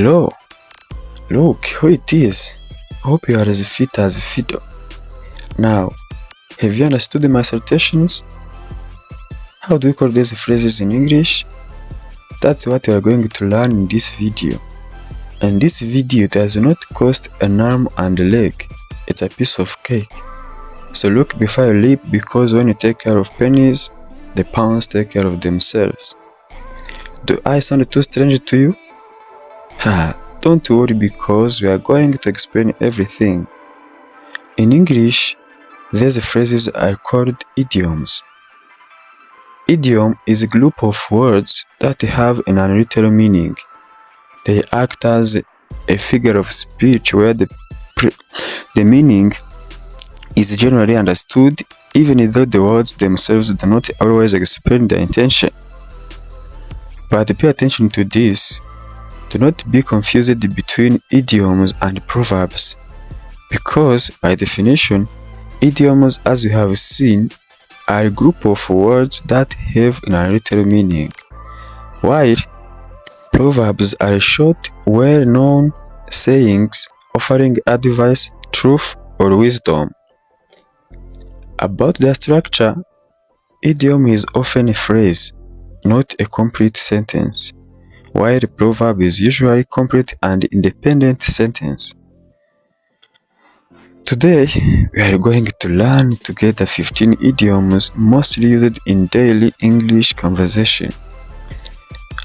Hello, look who it is. Hope you are as fit as Fido. Now, have you understood my salutations? How do we call these phrases in English? That's what we are going to learn in this video. And this video does not cost an arm and a leg. It's a piece of cake. So look before you leap, because when you take care of pennies, the pounds take care of themselves. Do I sound too strange to you? Don't worry, because we are going to explain everything. In English, these phrases are called idioms. Idiom is a group of words that have an unliteral meaning. They act as a figure of speech where the meaning is generally understood, even though the words themselves do not always explain the intention. But pay attention to this. Do not be confused between idioms and proverbs, because by definition, idioms, as we have seen, are a group of words that have an unliteral meaning, while proverbs are short, well-known sayings offering advice, truth, or wisdom. About their structure, idiom is often a phrase, not a complete sentence, while a proverb is usually complete and independent sentence. Today, we are going to learn together 15 idioms mostly used in daily English conversation.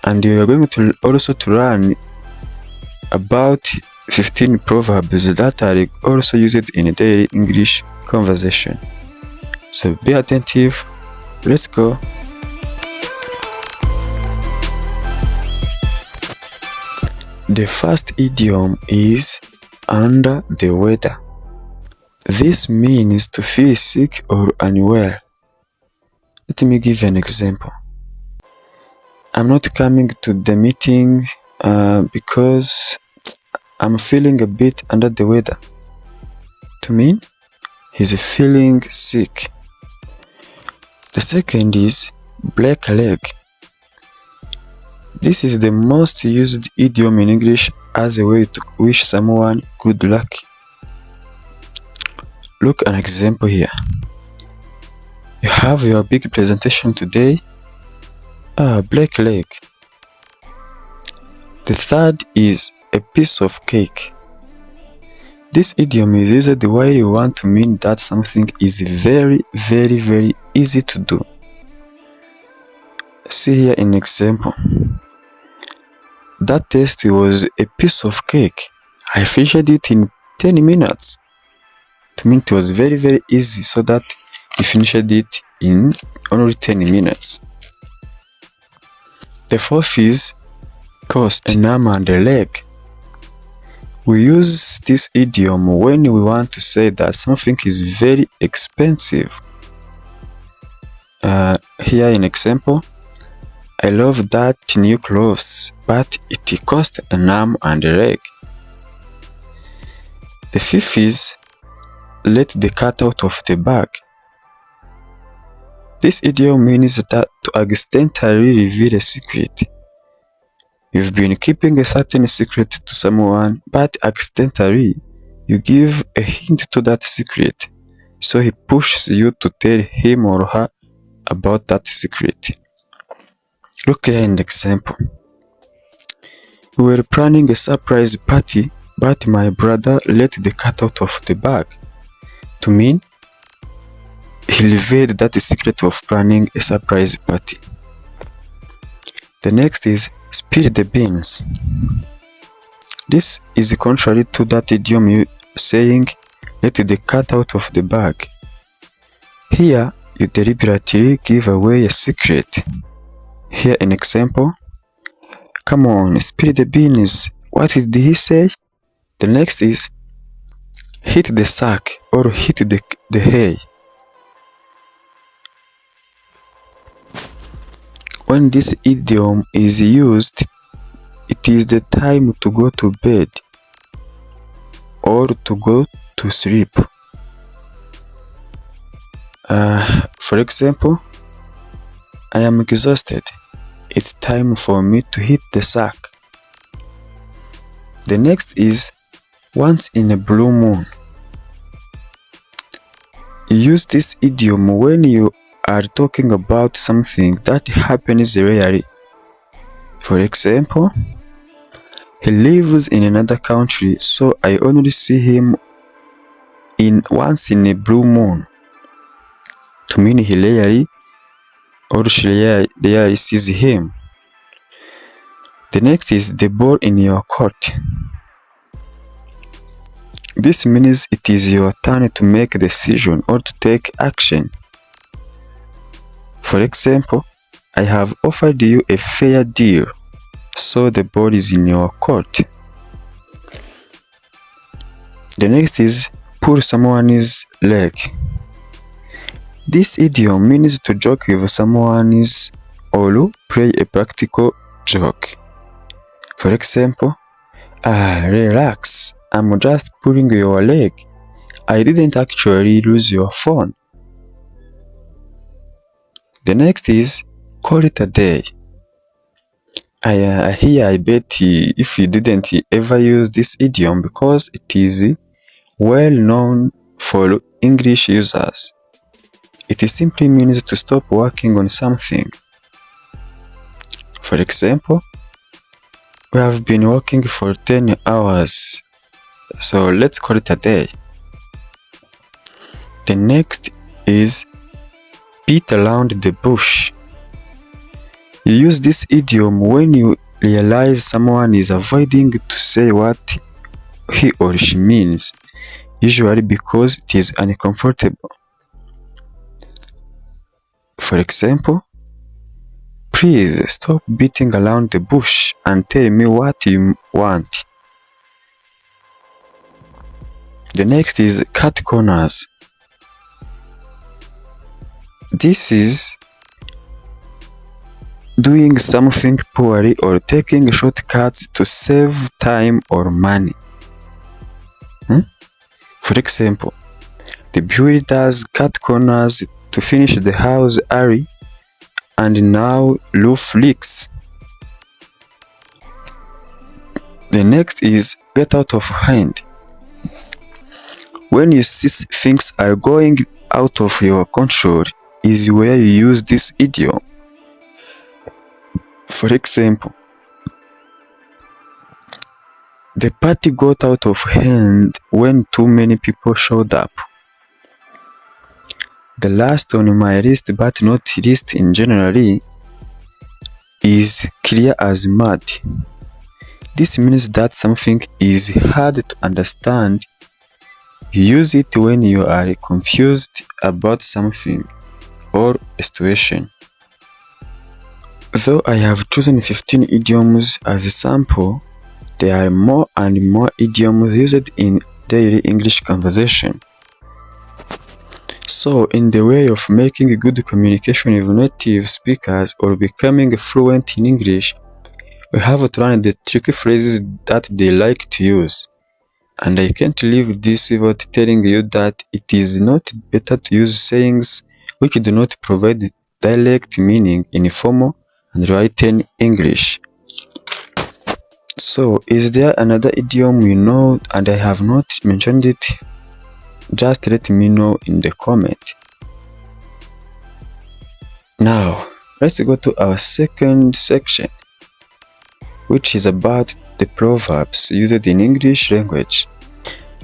And we are going to also learn about 15 proverbs that are also used in daily English conversation. So be attentive. Let's go. The first idiom is under the weather. This means to feel sick or unwell. Let me give an example. I'm not coming to the meeting because I'm feeling a bit under the weather. To mean, he's feeling sick. The second is black leg. This is the most used idiom in English as a way to wish someone good luck. Look an example here. You have your big presentation today. Black leg. The third is a piece of cake. This idiom is used the way you want to mean that something is very, very, very easy to do. See here an example. That test was a piece of cake. I finished it in 10 minutes. To mean it was very, very easy, so that he finished it in only 10 minutes. The fourth is cost, an arm and a leg. We use this idiom when we want to say that something is very expensive. Here an example. I love that new clothes, but it cost an arm and a leg. The fifth is let the cat out of the bag. This idiom means that to accidentally reveal a secret. You've been keeping a certain secret to someone, but accidentally you give a hint to that secret, so he pushes you to tell him or her about that secret. Look here an example. We were planning a surprise party, but my brother let the cat out of the bag. To mean, he revealed that the secret of planning a surprise party. The next is spill the beans. This is contrary to that idiom saying let the cat out of the bag. Here, you deliberately give away a secret. Here an example. Come on, spill the beans. What did he say? The next is hit the sack or hit the hay. When this idiom is used, it is the time to go to bed or to go to sleep. For example, I am exhausted. It's time for me to hit the sack. The next is once in a blue moon. You use this idiom when you are talking about something that happens rarely. For example, he lives in another country, so I only see him once in a blue moon. To mean he rarely or she rarely sees him. The next is the ball in your court. This means it is your turn to make a decision or to take action. For example, I have offered you a fair deal, so the ball is in your court. The next is pull someone's leg. This idiom means to joke with someone's or play a practical joke. For example, relax, I'm just pulling your leg. I didn't actually lose your phone. The next is call it a day. I bet if you didn't ever use this idiom because it is well known for English users. It simply means to stop working on something. For example, we have been working for 10 hours, so let's call it a day. The next is beat around the bush. You use this idiom when you realize someone is avoiding to say what he or she means, usually because it is uncomfortable. For example, please stop beating around the bush and tell me what you want. The next is cut corners. This is doing something poorly or taking shortcuts to save time or money. For example, the builders cut corners to finish the house early and now roof leaks. The next is get out of hand. When you see things are going out of your control is where you use this idiom. For example, the party got out of hand when too many people showed up. The last on my list, but not least in generally, is clear as mud. This means that something is hard to understand. You use it when you are confused about something or a situation. Though I have chosen 15 idioms as a sample, there are more and more idioms used in daily English conversation. So, in the way of making good communication with native speakers or becoming fluent in English, we have to learn the tricky phrases that they like to use. And I can't leave this without telling you that it is not better to use sayings which do not provide direct meaning in formal and written English. So, is there another idiom you know and I have not mentioned it? Just let me know in the comment. Now, let's go to our second section, which is about the proverbs used in English language.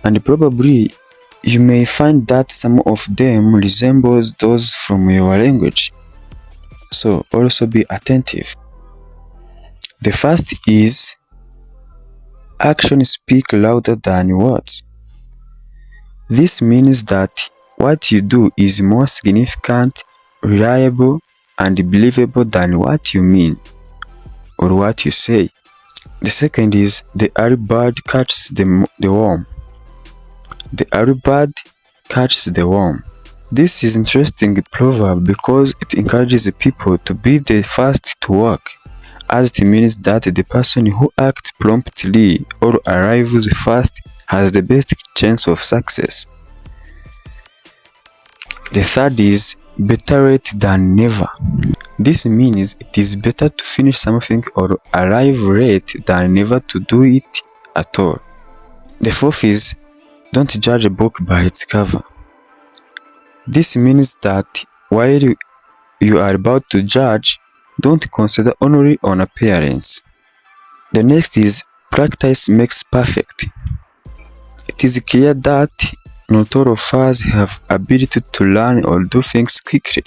And probably you may find that some of them resembles those from your language. So also be attentive. The first is actions speak louder than words. This means that what you do is more significant, reliable, and believable than what you mean or what you say. The second is the early bird catches the worm. The early bird catches the worm. This is an interesting proverb because it encourages people to be the first to work, as it means that the person who acts promptly or arrives first has the best chance of success. The third is better late than never. This means it is better to finish something or arrive late than never to do it at all. The fourth is, don't judge a book by its cover. This means that while you are about to judge, don't consider only on appearance. The next is, practice makes perfect. It is clear that not all of us have ability to learn or do things quickly,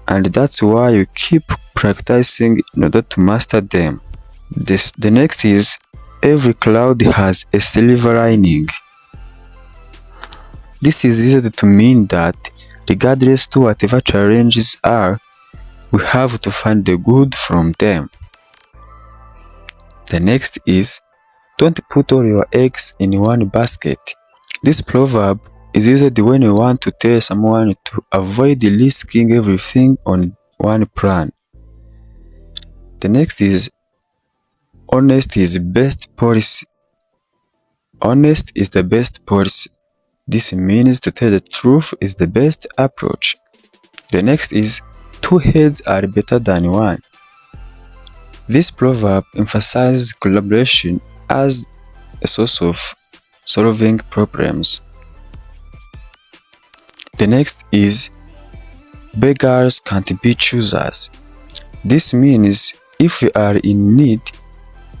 and that's why you keep practicing in order to master them. The next is, every cloud has a silver lining. This is easy to mean that regardless to whatever challenges are, we have to find the good from them. The next is, don't put all your eggs in one basket. This proverb is used when you want to tell someone to avoid risking everything on one plan. The next is, honest is best policy. Honest is the best policy. This means to tell the truth is the best approach. The next is, two heads are better than one. This proverb emphasizes collaboration as a source of solving problems. The next is, beggars can't be choosers. This means if you are in need,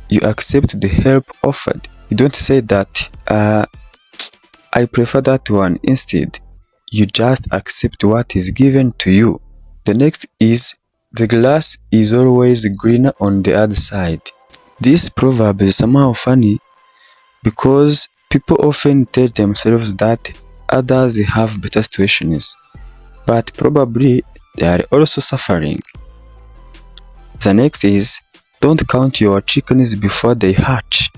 you accept the help offered. You don't say that, I prefer that one instead. You just accept what is given to you. The next is, the glass is always greener on the other side. This proverb is somehow funny because people often tell themselves that others have better situations, but probably they are also suffering. The next is, don't count your chickens before they hatch.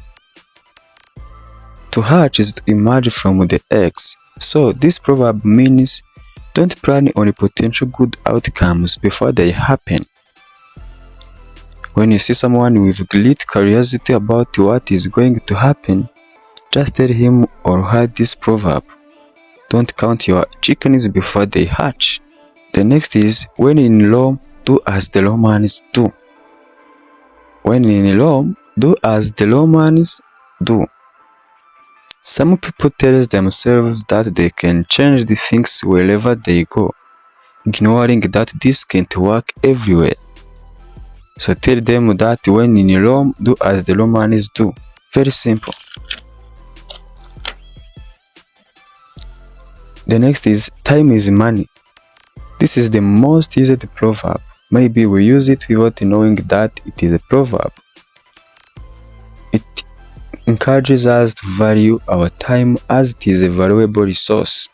To hatch is to emerge from the eggs. So this proverb means don't plan on potential good outcomes before they happen. When you see someone with great curiosity about what is going to happen, just tell him or her this proverb. Don't count your chickens before they hatch. The next is, when in Rome, do as the Romans do. When in Rome, do as the Romans do. Some people tell themselves that they can change the things wherever they go, ignoring that this can't work everywhere. So tell them that when in Rome, do as the Romans do. Very simple. The next is, time is money. This is the most used proverb. Maybe we use it without knowing that it is a proverb. It encourages us to value our time as it is a valuable resource.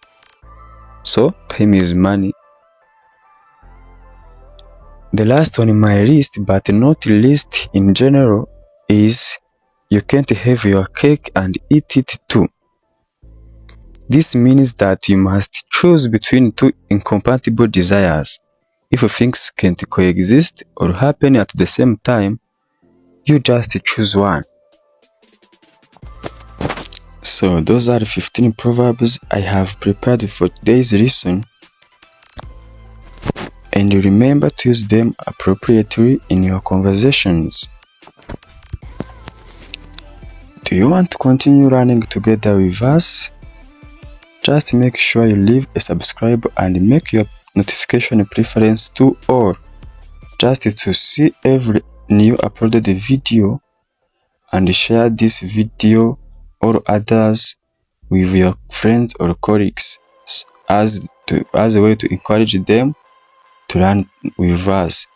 So, time is money. The last on my list, but not least in general, is, you can't have your cake and eat it too. This means that you must choose between two incompatible desires. If things can't coexist or happen at the same time, you just choose one. So those are 15 proverbs I have prepared for today's lesson, and remember to use them appropriately in your conversations. Do you want to continue learning together with us? Just make sure you leave a subscribe and make your notification preference to all, just to see every new uploaded video, and share this video or others with your friends or colleagues as a way to encourage them to learn with us.